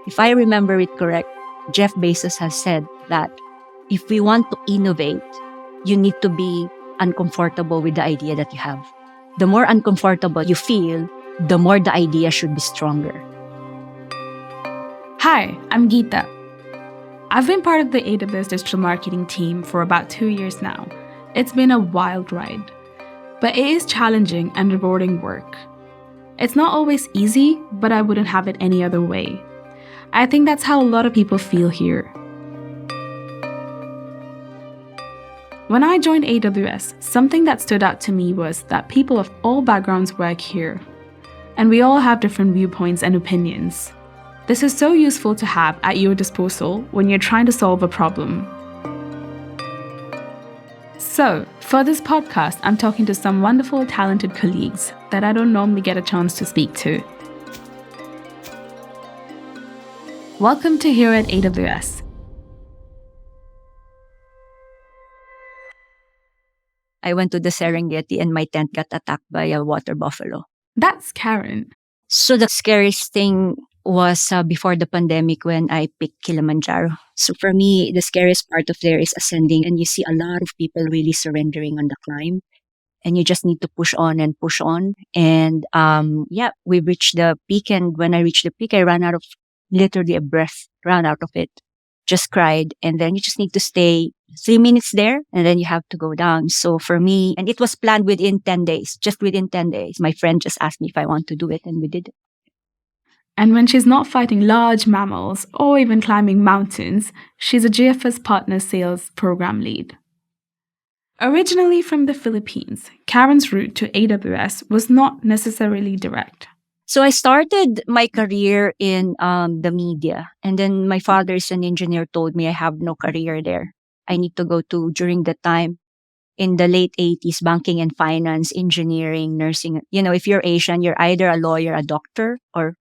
If I remember it correct, Jeff Bezos has said that if we want to innovate, you need to be uncomfortable with the idea that you have. The more uncomfortable you feel, the more the idea should be stronger. Hi, I'm Geetha. I've been part of the AWS digital marketing team for about 2 years now. It's been a wild ride, but it is challenging and rewarding work. It's not always easy, but I wouldn't have it any other way. I think that's how a lot of people feel here. When I joined AWS, something that stood out to me was that people of all backgrounds work here, and we all have different viewpoints and opinions. This is so useful to have at your disposal when you're trying to solve a problem. So, for this podcast, I'm talking to some wonderful, talented colleagues that I don't normally get a chance to speak to. Welcome to Here at AWS. I went to the Serengeti and my tent got attacked by a water buffalo. That's Karen. So the scariest thing was before the pandemic when I picked Kilimanjaro. So for me, the scariest part of there is ascending, and you see a lot of people really surrendering on the climb. And you just need to push on and push on. And we reached the peak. And when I reached the peak, I ran out of literally a breath, ran out of it, just cried. And then you just need to stay 3 minutes there and then you have to go down. So for me, and it was planned within 10 days, just within 10 days. My friend just asked me if I want to do it and we did it. And when she's not fighting large mammals or even climbing mountains, she's a GFS Partner Sales Program Lead. Originally from the Philippines, Karen's route to AWS was not necessarily direct. So I started my career in the media. And then my father is an engineer, told me I have no career there. I need to go to, during the time, in the late 80s, banking and finance, engineering, nursing. You know, if you're Asian, you're either a lawyer, a doctor, or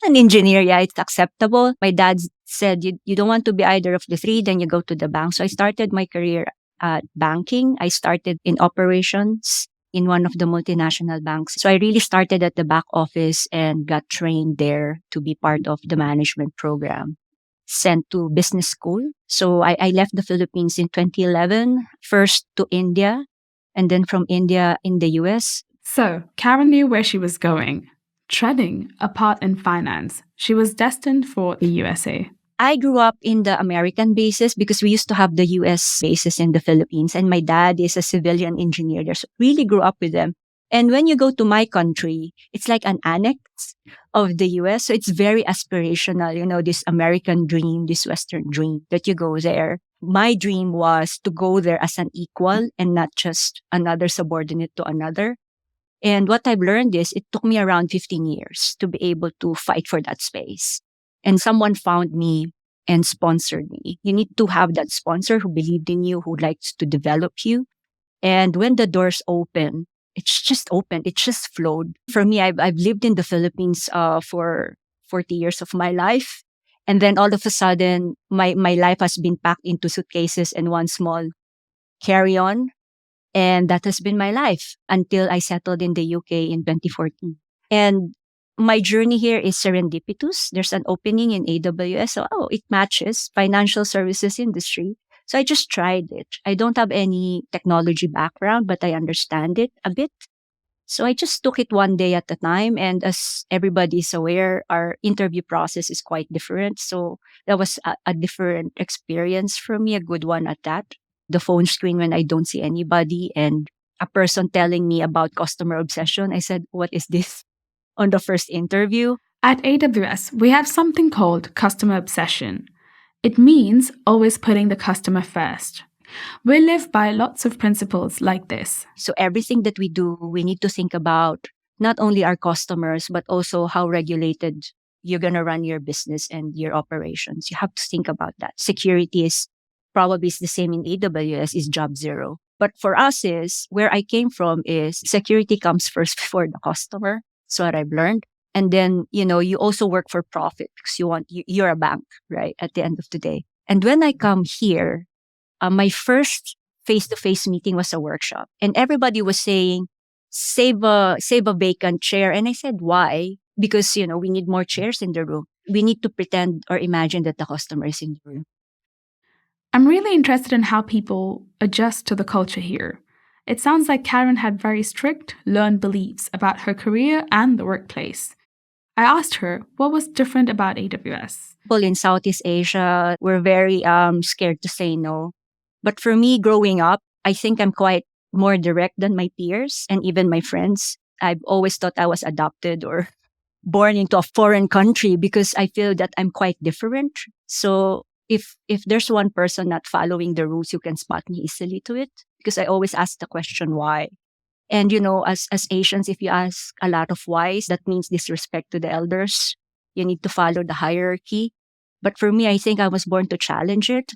an engineer. Yeah, it's acceptable. My dad said, you don't want to be either of the three, then you go to the bank. So I started my career at banking. I started in operations in one of the multinational banks. So I really started at the back office and got trained there to be part of the management program. Sent to business school. So I left the Philippines in 2011, first to India, and then from India in the US. So Karen knew where she was going. Treading a path in finance, she was destined for the USA. I grew up in the American bases because we used to have the US bases in the Philippines, and my dad is a civilian engineer there. So really grew up with them. And when you go to my country, it's like an annex of the US. So it's very aspirational, you know, this American dream, this Western dream that you go there. My dream was to go there as an equal and not just another subordinate to another. And what I've learned is it took me around 15 years to be able to fight for that space. And someone found me and sponsored me. You need to have that sponsor who believed in you, who likes to develop you. And when the doors open, it's just opened. It just flowed. For me, I've lived in the Philippines for 40 years of my life. And then all of a sudden, my life has been packed into suitcases and one small carry-on. And that has been my life until I settled in the UK in 2014. And my journey here is serendipitous. There's an opening in AWS. So, it matches financial services industry. So I just tried it. I don't have any technology background, but I understand it a bit. So I just took it one day at a time. And as everybody is aware, our interview process is quite different. So that was a different experience for me, a good one at that. The phone screen when I don't see anybody and a person telling me about customer obsession. I said, what is this? On the first interview. At AWS, we have something called customer obsession. It means always putting the customer first. We live by lots of principles like this. So everything that we do, we need to think about not only our customers, but also how regulated you're going to run your business and your operations. You have to think about that. Security is probably the same in AWS, is job zero. But for us is, where I came from is security comes first before the customer. That's what I've learned. And then, you also work for profit because you're a bank, right? At the end of the day. And when I come here, my first face-to-face meeting was a workshop. And everybody was saying, save a vacant chair. And I said, why? Because, we need more chairs in the room. We need to pretend or imagine that the customer is in the room. I'm really interested in how people adjust to the culture here. It sounds like Karen had very strict, learned beliefs about her career and the workplace. I asked her what was different about AWS. People in Southeast Asia were very scared to say no. But for me, growing up, I think I'm quite more direct than my peers and even my friends. I've always thought I was adopted or born into a foreign country because I feel that I'm quite different. So if there's one person not following the rules, you can spot me easily to it because I always ask the question why. And as Asians, if you ask a lot of whys, that means disrespect to the elders. You need to follow the hierarchy. But for me, I think I was born to challenge it.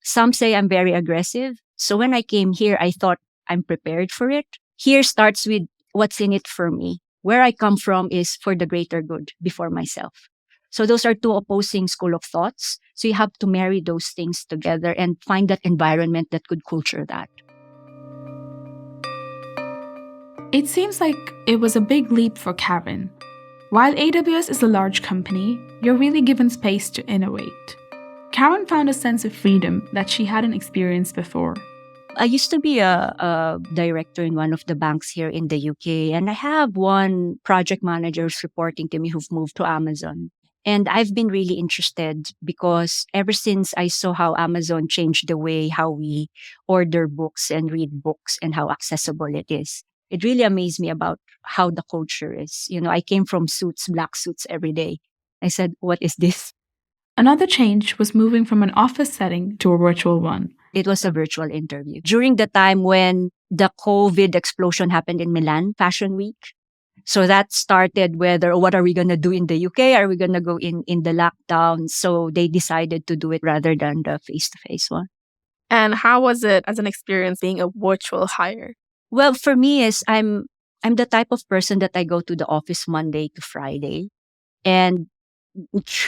Some say I'm very aggressive. So when I came here, I thought I'm prepared for it. Here starts with what's in it for me. Where I come from is for the greater good before myself. So those are two opposing school of thoughts. So you have to marry those things together and find that environment that could culture that. It seems like it was a big leap for Karen. While AWS is a large company, you're really given space to innovate. Karen found a sense of freedom that she hadn't experienced before. I used to be a director in one of the banks here in the UK, and I have one project manager who's reporting to me who've moved to Amazon. And I've been really interested because ever since I saw how Amazon changed the way how we order books and read books and how accessible it is, it really amazed me about how the culture is. I came from suits, black suits every day. I said, what is this? Another change was moving from an office setting to a virtual one. It was a virtual interview. During the time when the COVID explosion happened in Milan Fashion Week. So that started whether what are we going to do in the UK? Are we going to go in the lockdown? So they decided to do it rather than the face-to-face one. And how was it as an experience being a virtual hire? Well, for me is I'm the type of person that I go to the office Monday to Friday. And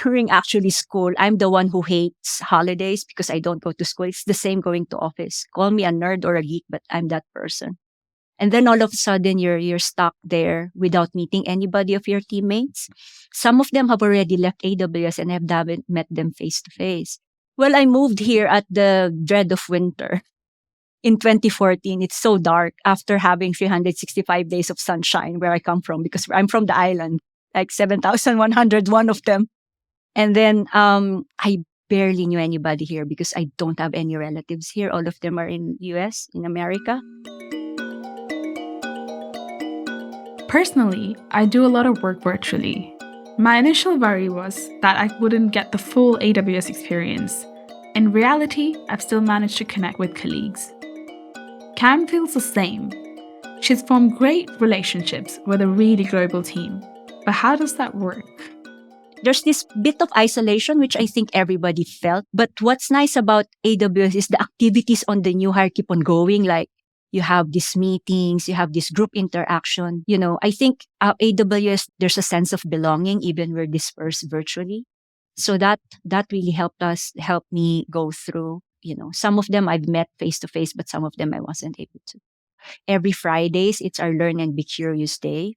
during actually school, I'm the one who hates holidays because I don't go to school. It's the same going to office. Call me a nerd or a geek, but I'm that person. And then all of a sudden you're stuck there without meeting anybody of your teammates. Some of them have already left AWS and I haven't met them face to face. Well, I moved here at the dread of winter in 2014. It's so dark after having 365 days of sunshine where I come from because I'm from the island, like 7,101 of them. And then I barely knew anybody here because I don't have any relatives here. All of them are in US, in America. Personally, I do a lot of work virtually. My initial worry was that I wouldn't get the full AWS experience. In reality, I've still managed to connect with colleagues. Cam feels the same. She's formed great relationships with a really global team. But how does that work? There's this bit of isolation, which I think everybody felt. But what's nice about AWS is the activities on the new hire keep on going. Like you have these meetings, you have this group interaction. I think AWS, there's a sense of belonging, even we're dispersed virtually. So that really helped me go through. Some of them I've met face to face, but some of them I wasn't able to. Every Fridays, it's our Learn and Be Curious Day.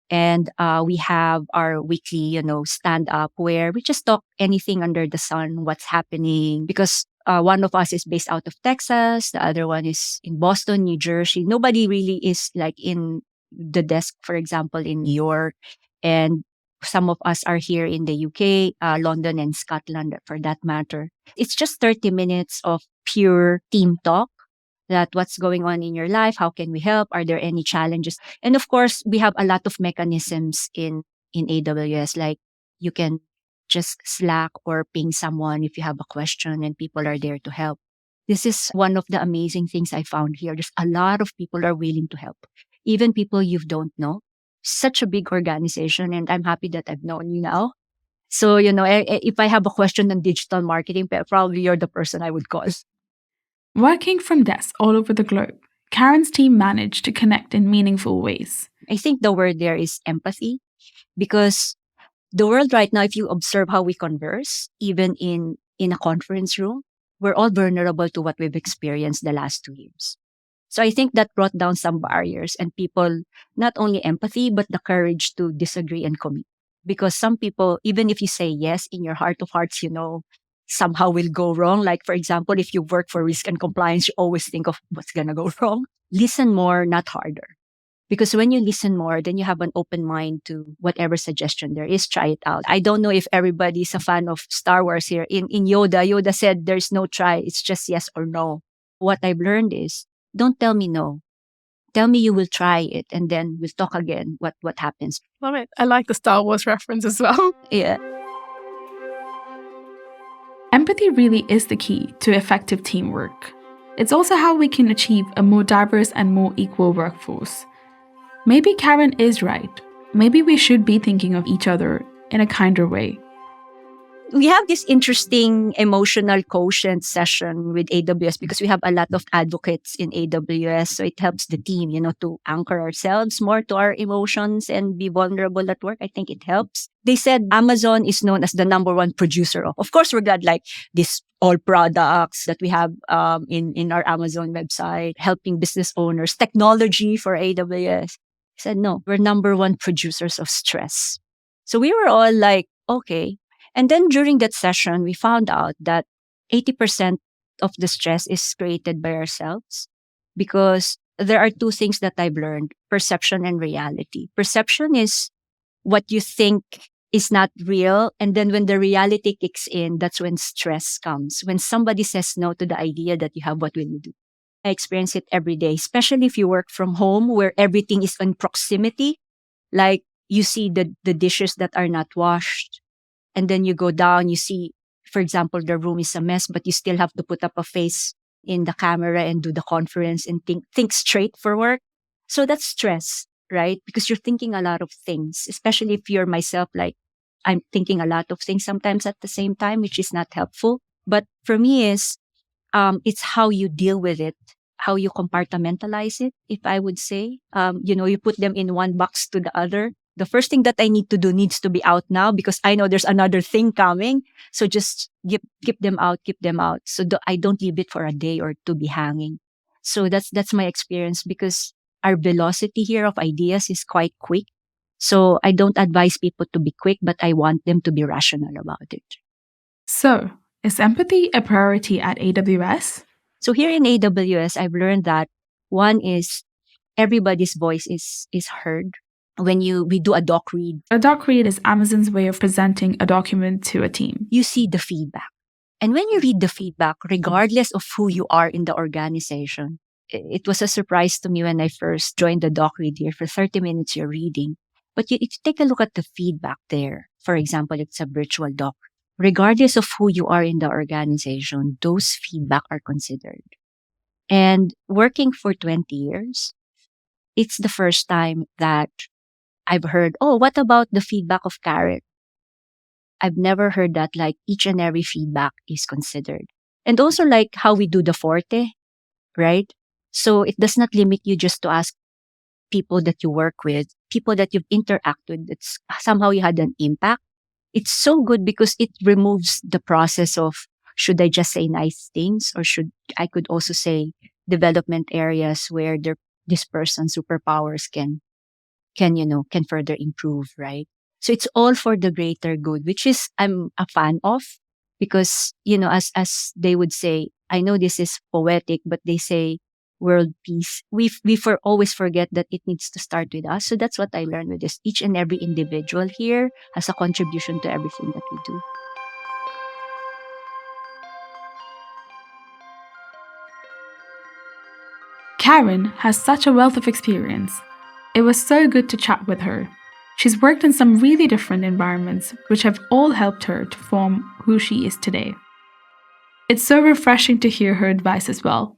And we have our weekly, stand up where we just talk anything under the sun, what's happening. Because one of us is based out of Texas, the other one is in Boston, New Jersey. Nobody really is like in the desk, for example, in New York. And some of us are here in the UK, London and Scotland for that matter. It's just 30 minutes of pure team talk. That what's going on in your life, how can we help, are there any challenges? And of course, we have a lot of mechanisms in AWS, like you can just Slack or ping someone if you have a question and people are there to help. This is one of the amazing things I found here. There's a lot of people are willing to help, even people you don't know. Such a big organization, and I'm happy that I've known you now. So, if I have a question on digital marketing, probably you're the person I would call. Working from desks all over the globe, Karen's team managed to connect in meaningful ways. I think the word there is empathy, because the world right now, if you observe how we converse, even in a conference room, we're all vulnerable to what we've experienced the last 2 years. So I think that brought down some barriers and people, not only empathy, but the courage to disagree and commit. Because some people, even if you say yes, in your heart of hearts, somehow will go wrong. Like, for example, if you work for risk and compliance, you always think of what's going to go wrong. Listen more, not harder. Because when you listen more, then you have an open mind to whatever suggestion there is. Try it out. I don't know if everybody's a fan of Star Wars here. In Yoda said there's no try. It's just yes or no. What I've learned is don't tell me no. Tell me you will try it, and then we'll talk again what happens. Love it. I like the Star Wars reference as well. Yeah. Empathy really is the key to effective teamwork. It's also how we can achieve a more diverse and more equal workforce. Maybe Karen is right. Maybe we should be thinking of each other in a kinder way. We have this interesting emotional quotient session with AWS because we have a lot of advocates in AWS. So it helps the team, to anchor ourselves more to our emotions and be vulnerable at work. I think it helps. They said Amazon is known as the number one producer of course, we're glad like this all products that we have in our Amazon website, helping business owners, technology for AWS. I said, no, we're number one producers of stress. So we were all like, okay. And then during that session, we found out that 80% of the stress is created by ourselves because there are two things that I've learned, perception and reality. Perception is what you think is not real. And then when the reality kicks in, that's when stress comes. When somebody says no to the idea that you have, what will you do? I experience it every day, especially if you work from home where everything is in proximity. Like you see the dishes that are not washed. And then you go down, you see, for example, the room is a mess, but you still have to put up a face in the camera and do the conference and think straight for work. So that's stress, right? Because you're thinking a lot of things, especially if you're myself, like I'm thinking a lot of things sometimes at the same time, which is not helpful. But for me it's how you deal with it, how you compartmentalize it, if I would say. You put them in one box to the other. The first thing that I need to do needs to be out now because I know there's another thing coming. So just keep them out. So I don't leave it for a day or to be hanging. So that's my experience because our velocity here of ideas is quite quick. So I don't advise people to be quick, but I want them to be rational about it. So, is empathy a priority at AWS? So here in AWS, I've learned that one is everybody's voice is heard. When we do a doc read. A doc read is Amazon's way of presenting a document to a team. You see the feedback. And when you read the feedback, regardless of who you are in the organization, it was a surprise to me when I first joined the doc read here. For 30 minutes, you're reading. But if you take a look at the feedback there, for example, it's a virtual doc. Regardless of who you are in the organization, those feedback are considered. And working for 20 years, it's the first time that I've heard, oh, what about the feedback of Karen? I've never heard that, like each and every feedback is considered. And also like how we do the forte, right? So it does not limit you just to ask people that you work with, people that you've interacted with, that's somehow you had an impact. It's so good because it removes the process of should I just say nice things or I could also say development areas where this person's superpowers can further improve, right? So it's all for the greater good, which is I'm a fan of because, as they would say, I know this is poetic, but they say world peace. We always forget that it needs to start with us. So that's what I learned with this. Each and every individual here has a contribution to everything that we do. Karen has such a wealth of experience. It was so good to chat with her. She's worked in some really different environments, which have all helped her to form who she is today. It's so refreshing to hear her advice as well.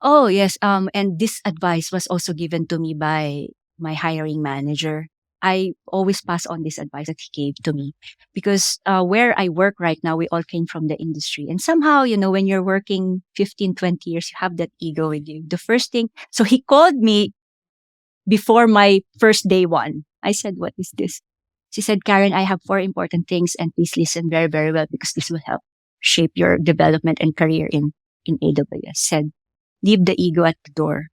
Oh, yes. And this advice was also given to me by my hiring manager. I always pass on this advice that he gave to me because where I work right now, we all came from the industry. And somehow, when you're working 15, 20 years, you have that ego with you. The first thing, so he called me before my first day one. I said, what is this? She said, Karen, I have 4 important things and please listen very, very well because this will help shape your development and career in AWS. Said, leave the ego at the door.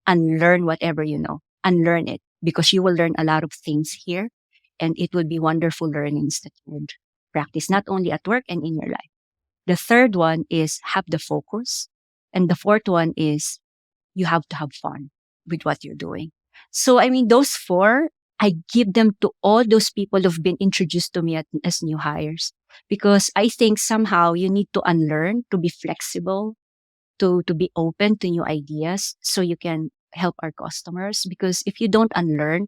Unlearn whatever you know. Unlearn it because you will learn a lot of things here. And it would be wonderful learnings that you would practice not only at work and in your life. The third one is have the focus. And the fourth one is you have to have fun with what you're doing. So, I mean, those four, I give them to all those people who've been introduced to me as new hires, because I think somehow you need to unlearn, to be flexible, to be open to new ideas so you can help our customers. Because if you don't unlearn,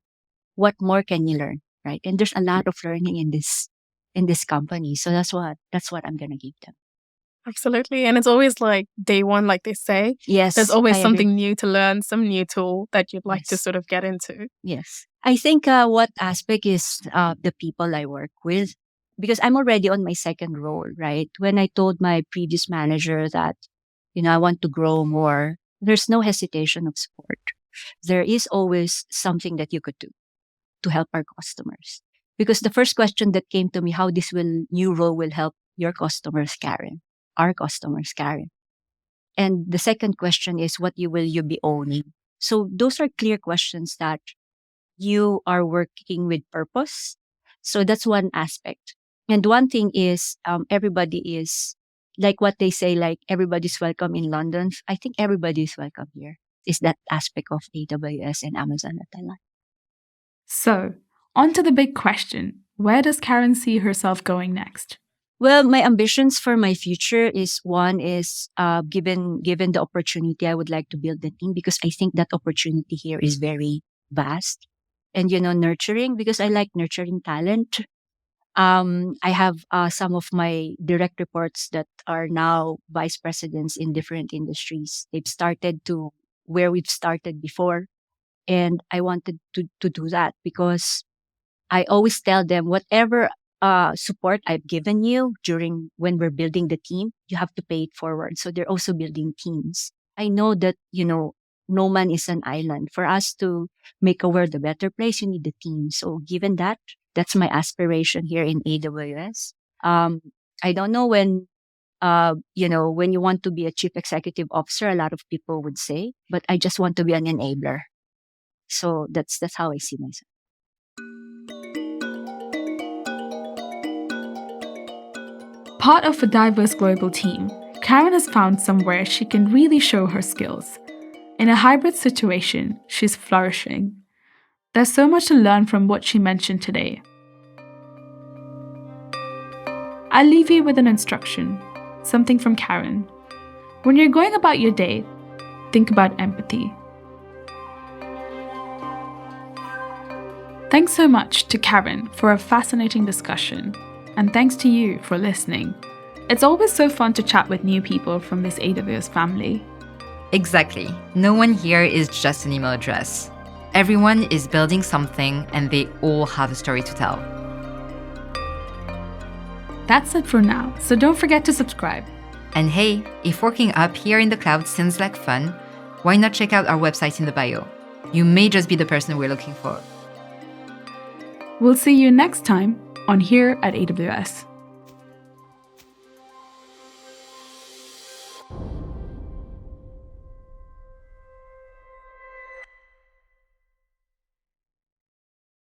what more can you learn, right? And there's a lot of learning in this company. So that's what I'm gonna give them. Absolutely. And it's always like day one, like they say. Yes, There's always I agree. something new to learn, some new tool that you'd like to Yes. sort of get into. Yes. I think what aspect is the people I work with, because I'm already on my second role, right? When I told my previous manager that, I want to grow more, there's no hesitation of support. There is always something that you could do to help our customers. Because the first question that came to me, how this new role will help your customers, Karen, our customers, Karen. And the second question is, what will you be owning? So those are clear questions that you are working with purpose. So that's one aspect. And one thing is, everybody is like what they say, like everybody's welcome in London. I think everybody is welcome here. Is that aspect of AWS and Amazon that I like. So, on to the big question. Where does Karen see herself going next? Well, my ambitions for my future is one is given the opportunity, I would like to build a team, because I think that opportunity here is very vast. And nurturing, because I like nurturing talent. I have some of my direct reports that are now vice presidents in different industries. They've started to where we've started before, and I wanted to do that, because I always tell them, whatever support I've given you during when we're building the team, you have to pay it forward. So they're also building teams. I know that, no man is an island. For us to make a world a better place, you need the team. So given that, that's my aspiration here in AWS. I don't know when, when you want to be a chief executive officer, a lot of people would say, but I just want to be an enabler. So that's how I see myself. Part of a diverse global team, Karen has found somewhere she can really show her skills. In a hybrid situation, she's flourishing. There's so much to learn from what she mentioned today. I'll leave you with an instruction, something from Karen. When you're going about your day, think about empathy. Thanks so much to Karen for a fascinating discussion, and thanks to you for listening. It's always so fun to chat with new people from this AWS family. Exactly. No one here is just an email address. Everyone is building something, and they all have a story to tell. That's it for now, so don't forget to subscribe. And hey, if working up here in the cloud sounds like fun, why not check out our website in the bio? You may just be the person we're looking for. We'll see you next time on Here at AWS.